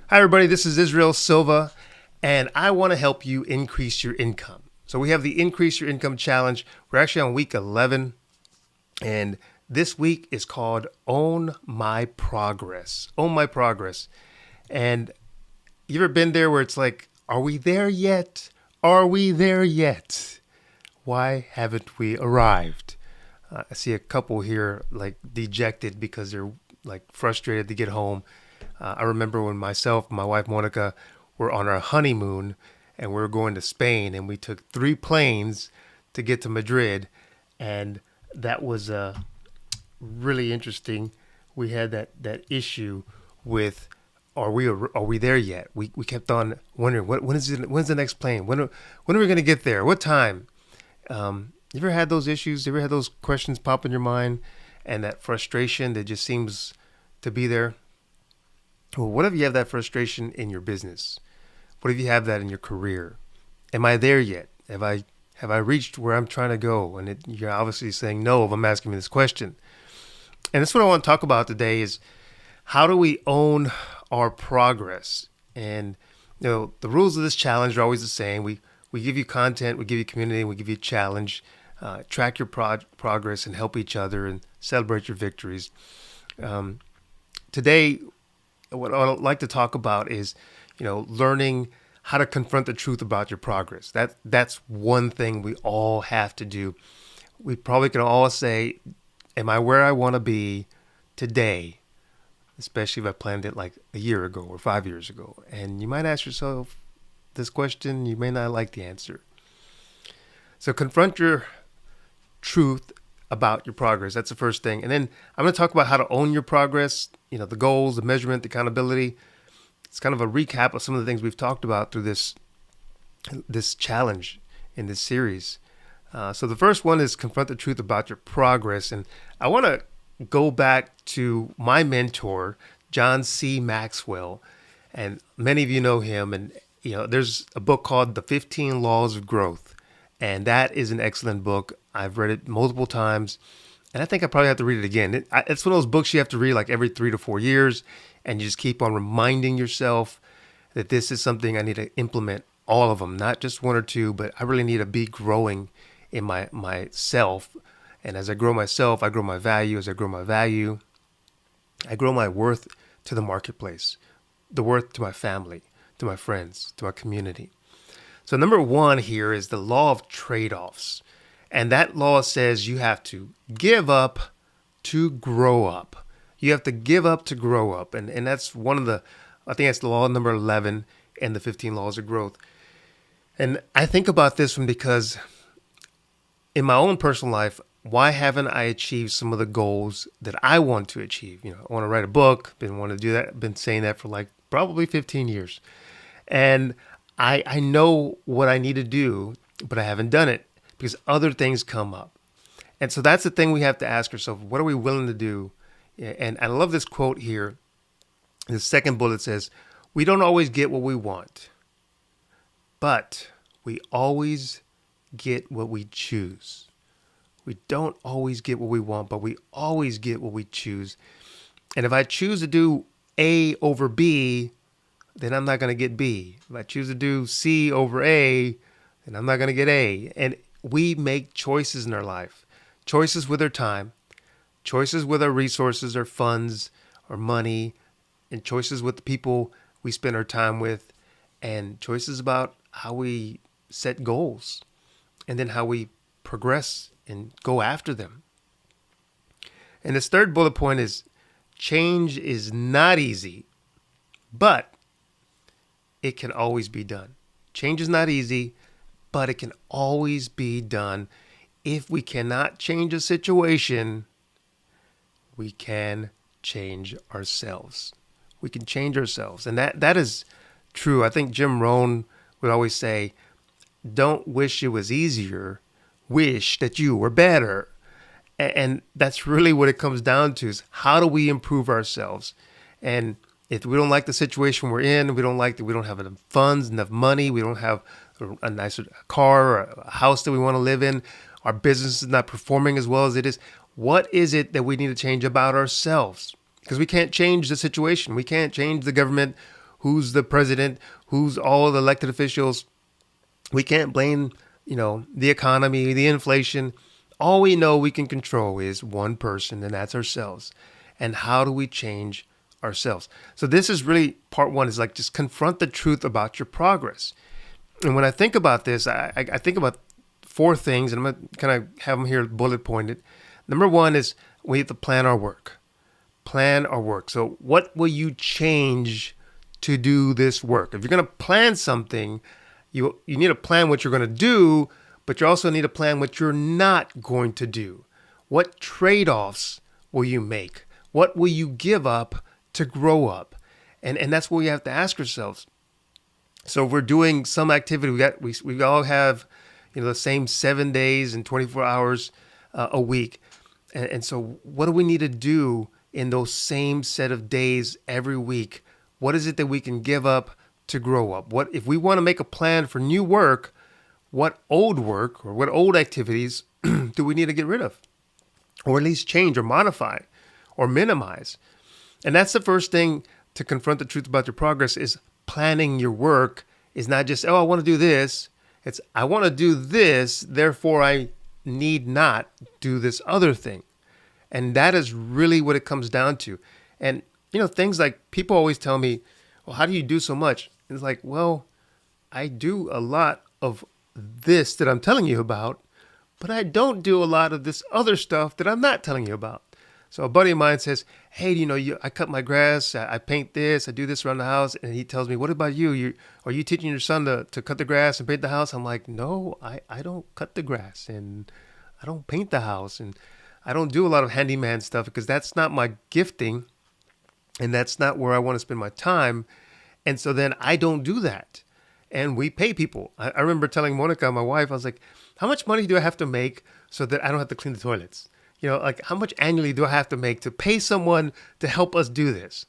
Hi, everybody. This is Israel Silva, and I want to help you increase your income. So, we have the Increase Your Income Challenge. We're actually on week 11, and this week is called Own My Progress. Own My Progress. And you ever been there where it's like, are we there yet? Are we there yet? Why haven't we arrived? I see a couple here like dejected because they're like frustrated to get home. I remember when myself and my wife Monica were on our honeymoon and we were going to Spain, and we took 3 planes to get to Madrid, and that was really interesting. We had that issue with are we there yet? We kept on wondering when's the next plane? When are we going to get there? What time? You ever had those issues? You ever had those questions pop in your mind, and that frustration that just seems to be there? Well, what if you have that frustration in your business? What if you have that in your career? Am I there yet? Have I reached where I'm trying to go? And you're obviously saying no if I'm asking me this question. And that's what I want to talk about today is how do we own our progress? And the rules of this challenge are always the same. We give you content, we give you community, we give you a challenge. Track your progress and help each other and celebrate your victories. Today, what I'd like to talk about is, learning how to confront the truth about your progress. That's one thing we all have to do. We probably can all say, am I where I want to be today? Especially if I planned it like a year ago or 5 years ago. And you might ask yourself this question, you may not like the answer. So confront your truth about your progress. That's the first thing. And then I'm going to talk about how to own your progress, the goals, the measurement, the accountability. It's kind of a recap of some of the things we've talked about through this challenge in this series. So the first one is confront the truth about your progress. And I want to go back to my mentor, John C. Maxwell. And many of you know him. And, there's a book called The 15 Laws of Growth. And that is an excellent book. I've read it multiple times. And I think I probably have to read it again. It's one of those books you have to read like every 3 to 4 years. And you just keep on reminding yourself that this is something I need to implement, all of them, not just one or two, but I really need to be growing in myself. And as I grow myself, I grow my value. As I grow my value, I grow my worth to the marketplace, the worth to my family, to my friends, to my community. So number one here is the law of trade-offs. And that law says you have to give up to grow up. You have to give up to grow up. And that's I think that's the law number 11 in the 15 laws of growth. And I think about this one because in my own personal life, why haven't I achieved some of the goals that I want to achieve? I want to write a book, been wanting to do that, been saying that for like probably 15 years. And I know what I need to do, but I haven't done it because other things come up. And so that's the thing we have to ask ourselves. What are we willing to do? And I love this quote here. The second bullet says, we don't always get what we want, but we always get what we choose. We don't always get what we want, but we always get what we choose. And if I choose to do A over B, then I'm not going to get B. If I choose to do C over A, then I'm not going to get A. And we make choices in our life, choices with our time, choices with our resources, our funds, our money, and choices with the people we spend our time with, and choices about how we set goals and then how we progress and go after them. And this third bullet point is change is not easy, but it can always be done. Change is not easy, but it can always be done. If we cannot change a situation, we can change ourselves. We can change ourselves. And that is true. I think Jim Rohn would always say, don't wish it was easier, wish that you were better. And that's really what it comes down to, is how do we improve ourselves? And if we don't like the situation we're in, we don't like that we don't have enough funds, enough money, we don't have a nicer car or a house that we want to live in, our business is not performing as well as it is, what is it that we need to change about ourselves? Because we can't change the situation. We can't change the government who's the president, who's all the elected officials. We can't blame, the economy, the inflation. All we know we can control is one person, and that's ourselves. And how do we change ourselves? So this is really part one, is like just confront the truth about your progress. And when I think about this, I think about four things, and I'm going to kind of have them here bullet pointed. Number one is we have to plan our work. Plan our work. So what will you change to do this work? If you're going to plan something, you need to plan what you're going to do, but you also need to plan what you're not going to do. What trade-offs will you make? What will you give up to grow up? And that's what we have to ask ourselves. So if we're doing some activity, we all have, the same 7 days and 24 hours a week. And so what do we need to do in those same set of days every week? What is it that we can give up to grow up? What if we want to make a plan for new work? What old work or what old activities do we need to get rid of, or at least change or modify or minimize? And that's the first thing to confront the truth about your progress, is planning your work is not just, I want to do this. It's, I want to do this, therefore I need not do this other thing. And that is really what it comes down to. And, things like, people always tell me, well, how do you do so much? And it's like, well, I do a lot of this that I'm telling you about, but I don't do a lot of this other stuff that I'm not telling you about. So a buddy of mine says, hey, I cut my grass, I paint this, I do this around the house. And he tells me, what about you? Are you teaching your son to cut the grass and paint the house? I'm like, no, I don't cut the grass and I don't paint the house. And I don't do a lot of handyman stuff because that's not my gifting. And that's not where I want to spend my time. And so then I don't do that. And we pay people. I remember telling Monica, my wife, I was like, how much money do I have to make so that I don't have to clean the toilets? Like how much annually do I have to make to pay someone to help us do this?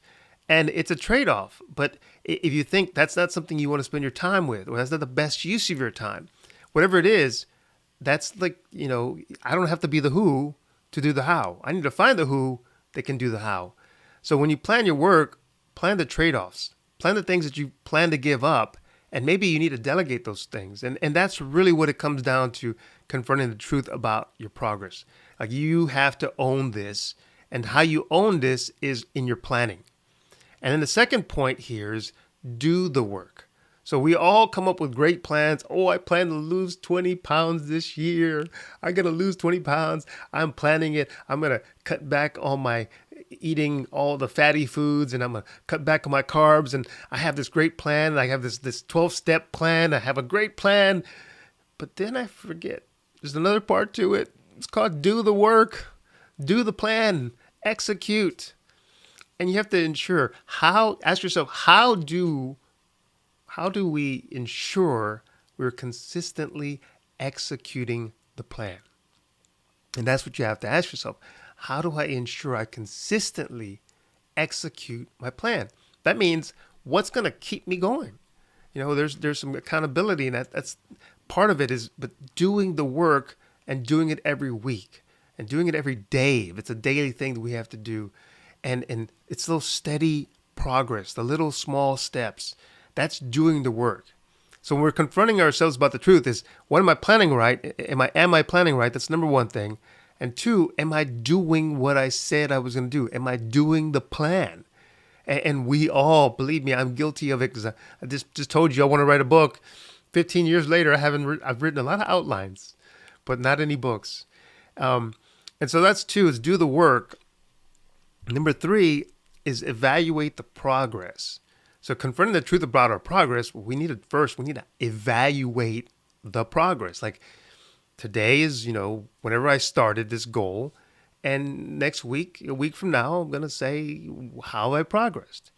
And it's a trade-off. But if you think that's not something you want to spend your time with, or that's not the best use of your time, whatever it is, that's like, I don't have to be the who to do the how. I need to find the who that can do the how. So when you plan your work, plan the trade-offs, plan the things that you plan to give up, and maybe you need to delegate those things. And that's really what it comes down to, confronting the truth about your progress. Like, you have to own this, and how you own this is in your planning. And then the second point here is do the work. So we all come up with great plans. Oh, I plan to lose 20 pounds this year. I'm going to lose 20 pounds. I'm planning it. I'm going to cut back on my eating all the fatty foods, and I'm going to cut back on my carbs. And I have this great plan. And I have this 12-step plan. I have a great plan. But then I forget. There's another part to it. It's called do the work, do the plan, execute. And you have to ask yourself, how do we ensure we're consistently executing the plan? And that's what you have to ask yourself. How do I ensure I consistently execute my plan? That means, what's going to keep me going? There's some accountability, and that's part of it, but doing the work and doing it every week and doing it every day. If it's a daily thing that we have to do, and it's those steady progress, the little small steps, that's doing the work. So when we're confronting ourselves about the truth, is, what am I planning right? Am I planning right? That's number one thing. And two, am I doing what I said I was going to do? Am I doing the plan? And we all, believe me, I'm guilty of it, because I just told you I want to write a book. 15 years later, I've written a lot of outlines, but not any books. And so that's two, is do the work. Number three is evaluate the progress. So confronting the truth about our progress, we need to evaluate the progress. Like, today is, whenever I started this goal, and next week, a week from now, I'm going to say how I progressed.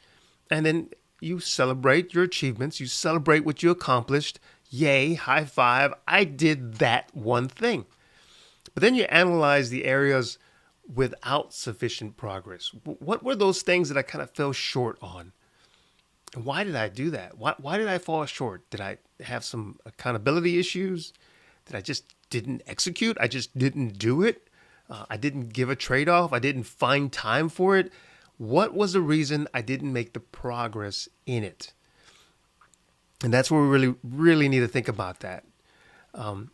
And then you celebrate your achievements. You celebrate what you accomplished. Yay, high five. I did that one thing. But then you analyze the areas without sufficient progress. What were those things that I kind of fell short on? And why did I do that? Why did I fall short? Did I have some accountability issues? Did I just didn't execute? I just didn't do it? I didn't give a trade-off? I didn't find time for it? What was the reason I didn't make the progress in it? And that's where we really, really need to think about that. And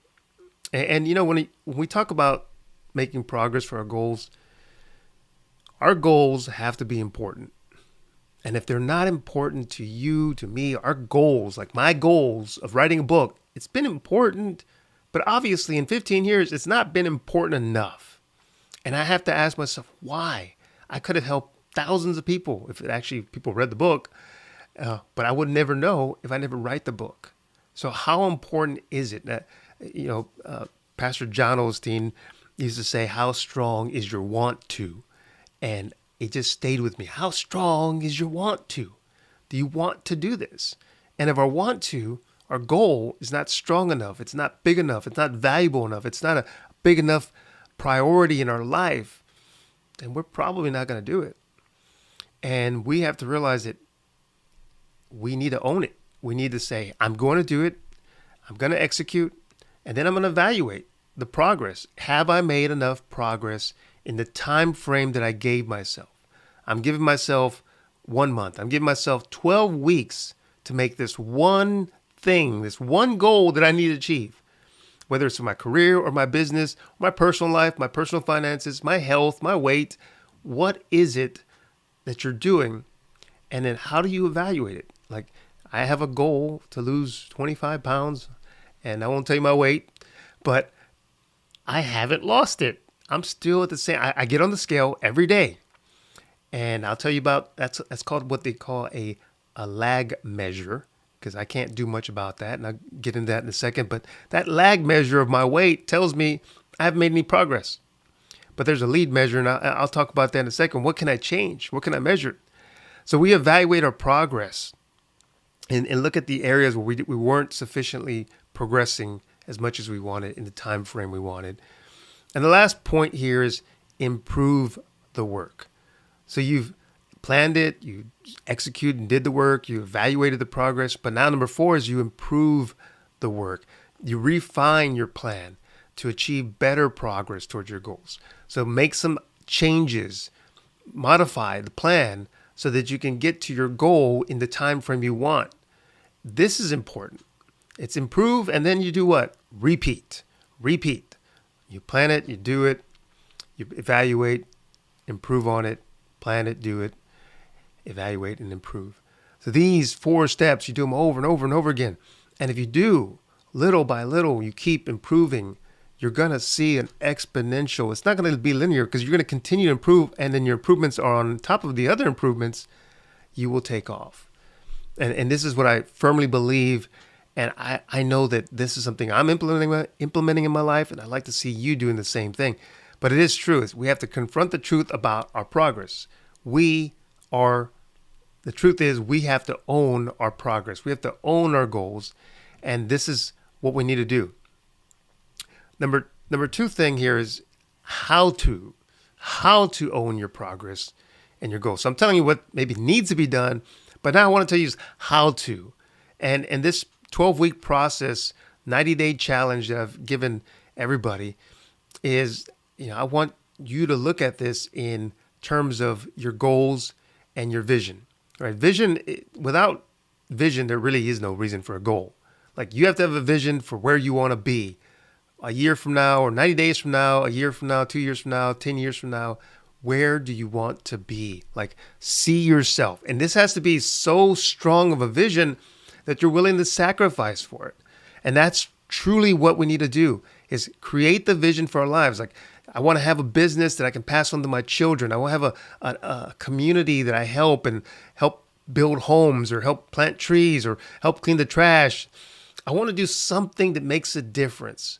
when we talk about making progress for our goals have to be important. And if they're not important to you, to me, our goals, like my goals of writing a book, it's been important, but obviously in 15 years, it's not been important enough. And I have to ask myself, why? I could have helped thousands of people if people read the book, but I would never know if I never write the book. So how important is it that, Pastor John Osteen used to say, how strong is your want to? And it just stayed with me. How strong is your want to? Do you want to do this? And if our goal is not strong enough, it's not big enough, it's not valuable enough, it's not a big enough priority in our life, then we're probably not going to do it. And we have to realize that we need to own it. We need to say, I'm going to do it. I'm going to execute. And then I'm going to evaluate the progress. Have I made enough progress in the time frame that I gave myself? I'm giving myself 1 month. I'm giving myself 12 weeks to make this one thing, this one goal that I need to achieve, whether it's for my career or my business, my personal life, my personal finances, my health, my weight. What is it that you're doing? And then how do you evaluate it? Like, I have a goal to lose 25 pounds, and I won't tell you my weight, but I haven't lost it. I'm still at the same. I get on the scale every day, and I'll tell you about that's called what they call a lag measure, because I can't do much about that, and I'll get into that in a second. But that lag measure of my weight tells me I haven't made any progress. But there's a lead measure, and I'll talk about that in a second. What can I change? What can I measure? So we evaluate our progress and look at the areas where we weren't sufficiently progressing as much as we wanted in the time frame we wanted. And the last point here is improve the work. So you've planned it, you executed and did the work, you evaluated the progress, but now number 4 is you improve the work. You refine your plan to achieve better progress towards your goals. So make some changes, modify the plan so that you can get to your goal in the time frame you want. This is important. It's improve, and then you do what? Repeat. You plan it, you do it, you evaluate, improve on it, plan it, do it, evaluate, and improve. So these 4 steps, you do them over and over and over again. And if you do, little by little, you keep improving, you're going to see an exponential. It's not going to be linear because you're going to continue to improve, and then your improvements are on top of the other improvements, you will take off. And this is what I firmly believe. And I know that this is something I'm implementing in my life, and I'd like to see you doing the same thing. But it is true. We have to confront the truth about our progress. The truth is we have to own our progress. We have to own our goals. And this is what we need to do. Number 2 thing here is how to own your progress and your goals. So I'm telling you what maybe needs to be done, but now I want to tell you is how to. And this 12-week process, 90-day challenge that I've given everybody is, I want you to look at this in terms of your goals and your vision, right? Without vision, there really is no reason for a goal. Like, you have to have a vision for where you want to be a year from now, or 90 days from now, a year from now, 2 years from now, 10 years from now. Where do you want to be? Like, see yourself. And this has to be so strong of a vision that you're willing to sacrifice for it. And that's truly what we need to do, is create the vision for our lives. Like, I want to have a business that I can pass on to my children. I want to have a community that I help build homes, or help plant trees, or help clean the trash. I want to do something that makes a difference.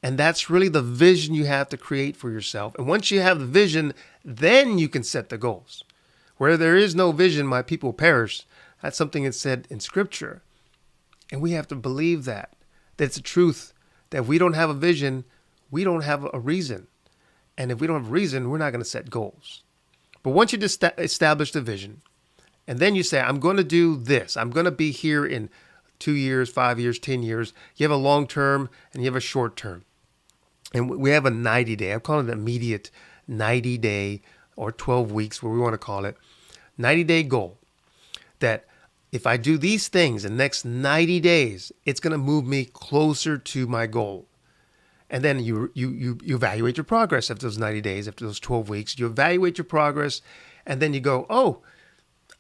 And that's really the vision you have to create for yourself. And once you have the vision, then you can set the goals. Where there is no vision, my people perish. That's something that's said in Scripture. And we have to believe that. That's the truth. That if we don't have a vision, we don't have a reason. And if we don't have a reason, we're not going to set goals. But once you establish the vision, and then you say, I'm going to do this. I'm going to be here in 2 years, 5 years, 10 years. You have a long term and you have a short term. And we have a 90-day. I'm calling it an immediate 90-day or 12 weeks, what we want to call it. 90-day goal that if I do these things in the next 90 days, it's going to move me closer to my goal. And then you evaluate your progress after those 90 days, after those 12 weeks. You evaluate your progress, and then you go, oh,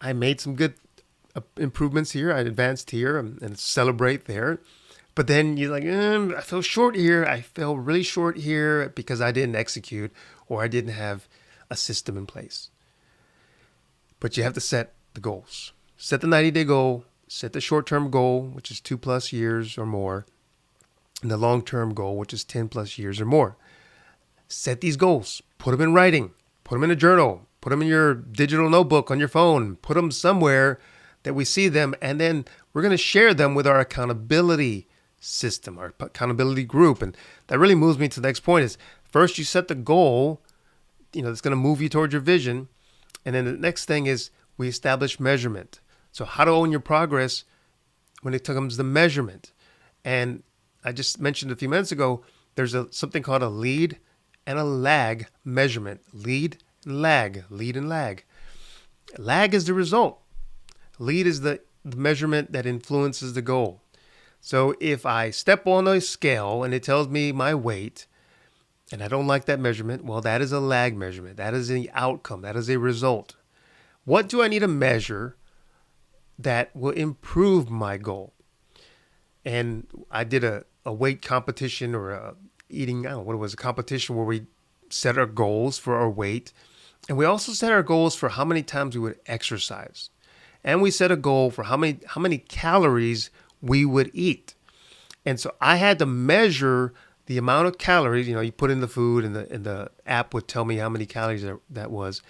I made some good improvements here. I advanced here, and celebrate there. But then you're like, I fell short here. I fell really short here because I didn't execute or I didn't have a system in place. But you have to set the goals. Set the 90-day goal. Set the short-term goal, which is 2+ years or more. And the long-term goal, which is 10+ years or more. Set these goals. Put them in writing. Put them in a journal. Put them in your digital notebook on your phone. Put them somewhere that we see them. And then we're going to share them with our accountability system, our accountability group. And that really moves me to the next point is first you set the goal, that's going to move you towards your vision. And then the next thing is we establish measurement. So how to own your progress when it comes to measurement. And I just mentioned a few minutes ago, there's something called a lead and a lag measurement. Lead and lag. Lag is the result. Lead is the measurement that influences the goal. So if I step on a scale and it tells me my weight, and I don't like that measurement, well, that is a lag measurement. That is the outcome. That is a result. What do I need to measure that will improve my goal? And I did a weight competition or a competition where we set our goals for our weight. And we also set our goals for how many times we would exercise. And we set a goal for how many calories we would eat. And so I had to measure the amount of calories, you put in the food and the app would tell me how many calories that was.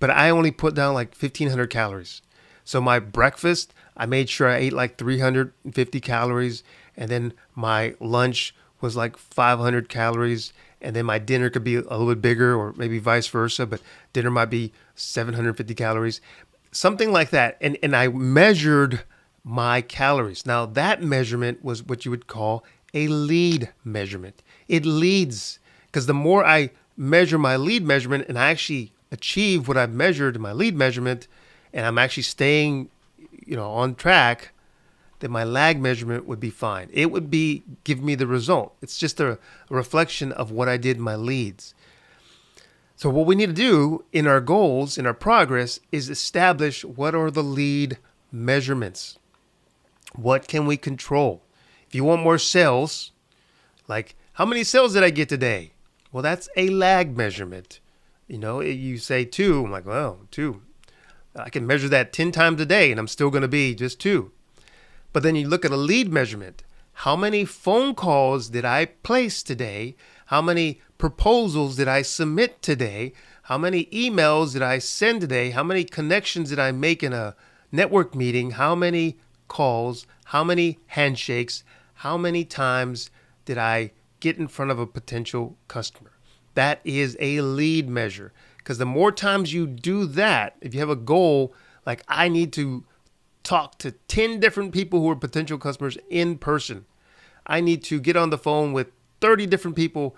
But I only put down like 1,500 calories. So my breakfast, I made sure I ate like 350 calories. And then my lunch was like 500 calories. And then my dinner could be a little bit bigger or maybe vice versa. But dinner might be 750 calories, something like that. And I measured my calories. Now that measurement was what you would call a lead measurement. It leads because the more I measure my lead measurement and I actually achieve what I've measured in my lead measurement and I'm actually staying, on track, then my lag measurement would be fine. It would give me the result. It's just a reflection of what I did in my leads. So what we need to do in our goals, in our progress, is establish what are the lead measurements. What can we control? If you want more sales, like how many sales did I get today? Well, that's a lag measurement. You say 2. I'm like, well, 2. I can measure that 10 times a day and I'm still going to be just 2. But then you look at a lead measurement. How many phone calls did I place today? How many proposals did I submit today? How many emails did I send today? How many connections did I make in a network meeting? How many calls? How many handshakes? How many times did I get in front of a potential customer? That is a lead measure. Because the more times you do that, if you have a goal, like I need to talk to 10 different people who are potential customers in person. I need to get on the phone with 30 different people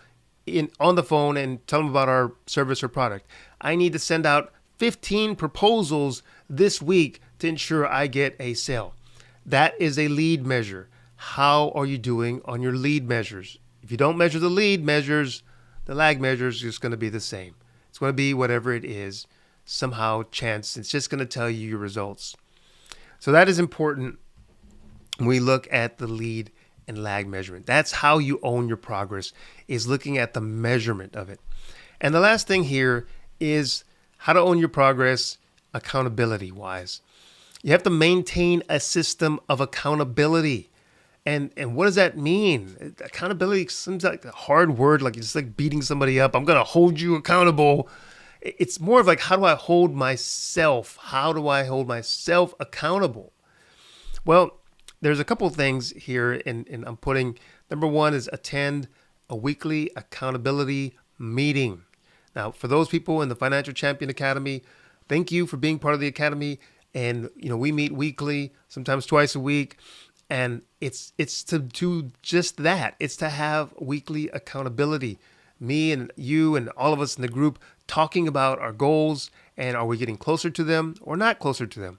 on the phone and tell them about our service or product. I need to send out 15 proposals this week to ensure I get a sale. That is a lead measure. How are you doing on your lead measures? If you don't measure the lead measures, the lag measures is just going to be the same. It's going to be whatever it is, somehow chance. It's just going to tell you your results. So that is important when we look at the lead and lag measurement. That's how you own your progress, is looking at the measurement of it. And the last thing here is how to own your progress accountability-wise. You have to maintain a system of accountability. And what does that mean? Accountability seems like a hard word, like it's like beating somebody up. I'm going to hold you accountable. It's more of like, how do I hold myself? How do I hold myself accountable? Well, there's a couple of things here, and I'm putting, number one is attend a weekly accountability meeting. Now, for those people in the Financial Champion Academy, thank you for being part of the Academy. And, we meet weekly, sometimes twice a week. And it's to do just that. It's to have weekly accountability. Me and you and all of us in the group talking about our goals And are we getting closer to them or not closer to them?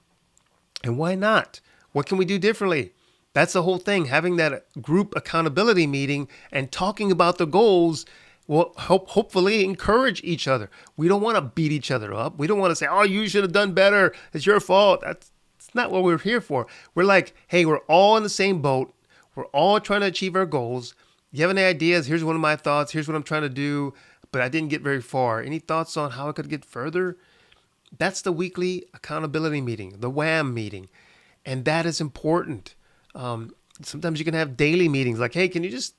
And why not? What can we do differently? That's the whole thing. Having that group accountability meeting and talking about the goals will hopefully encourage each other. We don't want to beat each other up. We don't want to say, oh, you should have done better. It's your fault. That's not what we're here for. We're like, hey, we're all in the same boat. We're all trying to achieve our goals. You have any ideas? Here's one of my thoughts. Here's what I'm trying to do, but I didn't get very far. Any thoughts on how I could get further? That's the weekly accountability meeting, the WHAM meeting. And that is important. Sometimes you can have daily meetings like, hey, can you just,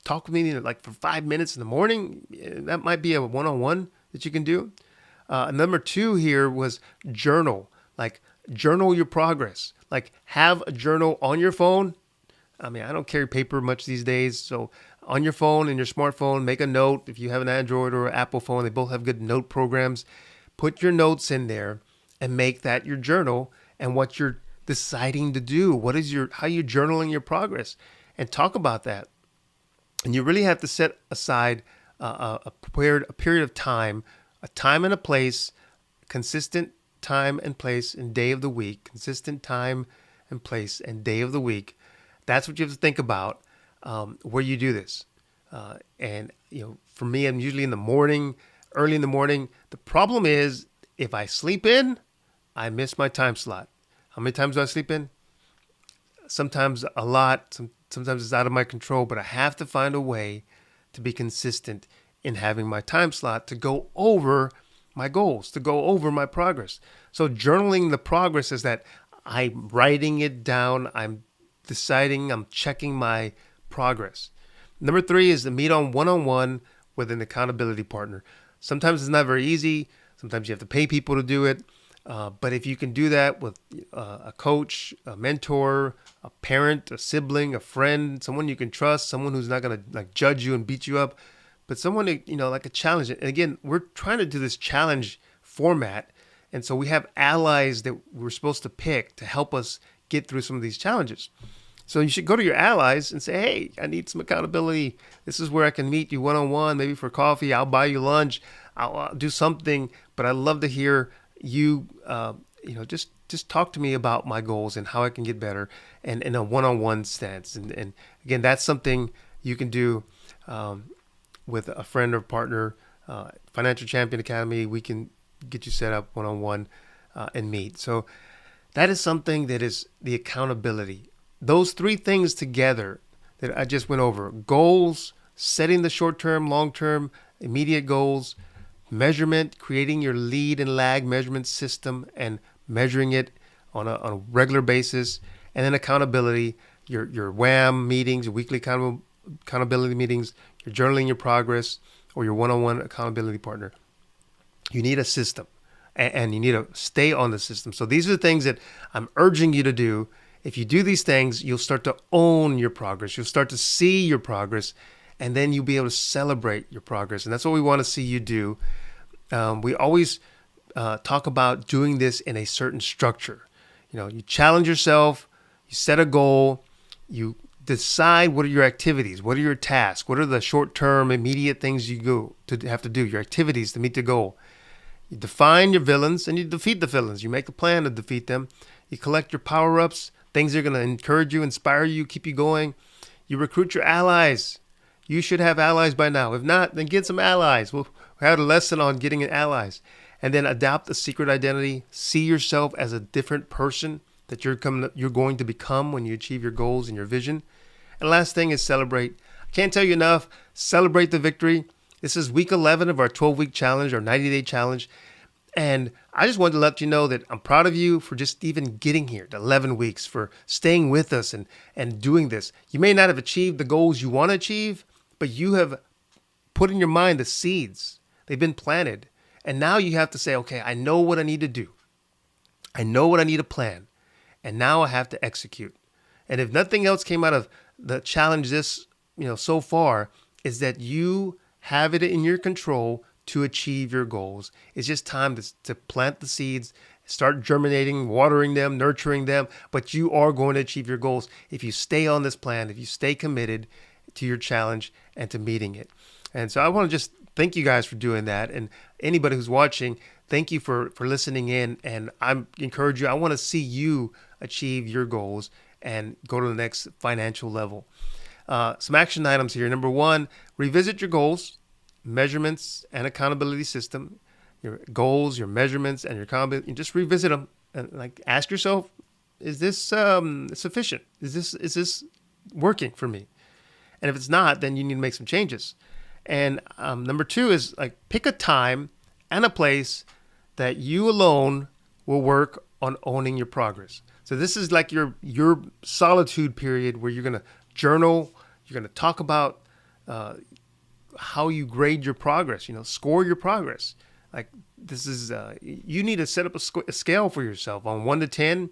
talk with me like for 5 minutes in the morning? That might be a one-on-one that you can do. Number 2 here was journal, like journal your progress, like have a journal on your phone. I mean, I don't carry paper much these days. So on your phone and your smartphone, make a note. If you have an Android or an Apple phone, they both have good note programs. Put your notes in there and make that your journal and what you're deciding to do. How you're journaling your progress, and talk about that. And you really have to set aside a period of time, a time and a place, consistent time and place and day of the week, consistent time and place and day of the week. That's what you have to think about where you do this. And for me, I'm usually in the morning, early in the morning. The problem is if I sleep in, I miss my time slot. How many times do I sleep in? Sometimes a lot. Sometimes it's out of my control, but I have to find a way to be consistent in having my time slot to go over my goals, to go over my progress. So journaling the progress is that I'm writing it down. I'm deciding, I'm checking my progress. Number 3 is to meet on one-on-one with an accountability partner. Sometimes it's not very easy. Sometimes you have to pay people to do it. But if you can do that with a coach, a mentor, a parent, a sibling, a friend, someone you can trust, someone who's not going to judge you and beat you up, but someone, like a challenge. And again, we're trying to do this challenge format. And so we have allies that we're supposed to pick to help us get through some of these challenges. So you should go to your allies and say, hey, I need some accountability. This is where I can meet you one-on-one, maybe for coffee. I'll buy you lunch. I'll do something, but I'd love to hear you, just talk to me about my goals and how I can get better, and in a one-on-one stance. And again, that's something you can do with a friend or partner. Financial Champion Academy, we can get you set up one-on-one and meet. So that is something that is the accountability. Those 3 things together that I just went over: goals, setting the short-term, long-term, immediate goals, measurement, creating your lead and lag measurement system and measuring it on a regular basis, and then accountability, your WHAM meetings, your weekly accountability meetings, your journaling your progress, or your one-on-one accountability partner. You need a system, and you need to stay on the system. So these are the things that I'm urging you to do. If you do these things, you'll start to own your progress. You'll start to see your progress, and then you'll be able to celebrate your progress. And that's what we want to see you do. We always talk about doing this in a certain structure. You challenge yourself, you set a goal, you decide what are your activities, what are your tasks, what are the short-term, immediate things you go to have to do, your activities to meet the goal. You define your villains and you defeat the villains. You make a plan to defeat them. You collect your power-ups, things that are going to encourage you, inspire you, keep you going. You recruit your allies. You should have allies by now. If not, then get some allies. We'll have a lesson on getting allies. And then adopt a secret identity. See yourself as a different person that you're going to become when you achieve your goals and your vision. And last thing is celebrate. I can't tell you enough. Celebrate the victory. This is week 11 of our 12-week challenge, our 90-day challenge. And I just wanted to let you know that I'm proud of you for just even getting here to 11 weeks, for staying with us and doing this. You may not have achieved the goals you want to achieve, but you have put in your mind the seeds. They've been planted. And now you have to say, okay, I know what I need to do. I know what I need to plan. And now I have to execute. And if nothing else came out of the challenge so far, is that you have it in your control to achieve your goals. It's just time to plant the seeds, start germinating, watering them, nurturing them. But you are going to achieve your goals if you stay on this plan, if you stay committed to your challenge and to meeting it. And so I want to just thank you guys for doing that. And anybody who's watching, thank you for listening in. And I encourage you, I want to see you achieve your goals and go to the next financial level. Some action items here. Number one, revisit your goals, measurements, and accountability system. Your goals, your measurements, and your accountability. You just revisit them and like ask yourself, is this sufficient? Is this working for me? And if it's not, then you need to make some changes. And number two is like pick a time and a place that you alone will work on owning your progress. So this is like your solitude period where you're going to journal, you're going to talk about how you grade your progress, score your progress. Like this is, you need to set up a scale for yourself on 1 to 10,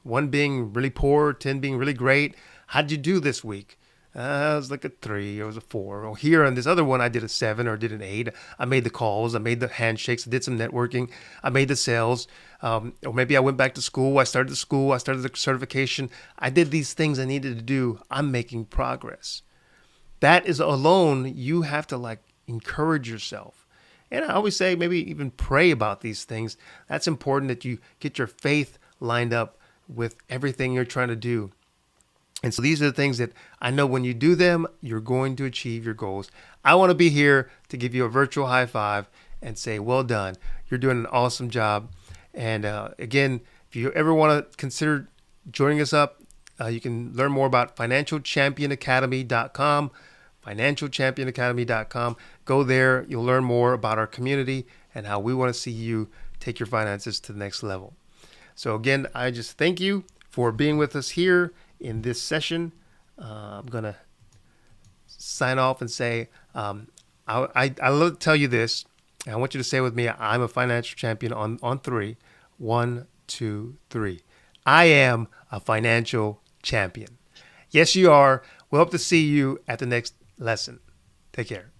1 being really poor, 10 being really great. How did you do this week? It was like a 3 or it was a 4. Or here on this other one, I did a 7 or did an 8. I made the calls, I made the handshakes, I did some networking, I made the sales. Or maybe I went back to school, I started the certification. I did these things I needed to do. I'm making progress. That is alone, you have to like encourage yourself. And I always say maybe even pray about these things. That's important that you get your faith lined up with everything you're trying to do. And so these are the things that I know when you do them, you're going to achieve your goals. I want to be here to give you a virtual high five and say, well done. You're doing an awesome job. And again, if you ever want to consider joining us up, you can learn more about financialchampionacademy.com, financialchampionacademy.com. Go there. You'll learn more about our community and how we want to see you take your finances to the next level. So again, I just thank you for being with us here in this session. I'm going to sign off and say, I love to tell you this. And I want you to say with me, I'm a financial champion on 3. 1, 2, 3. I am a financial champion. Yes, you are. We hope to see you at the next lesson. Take care.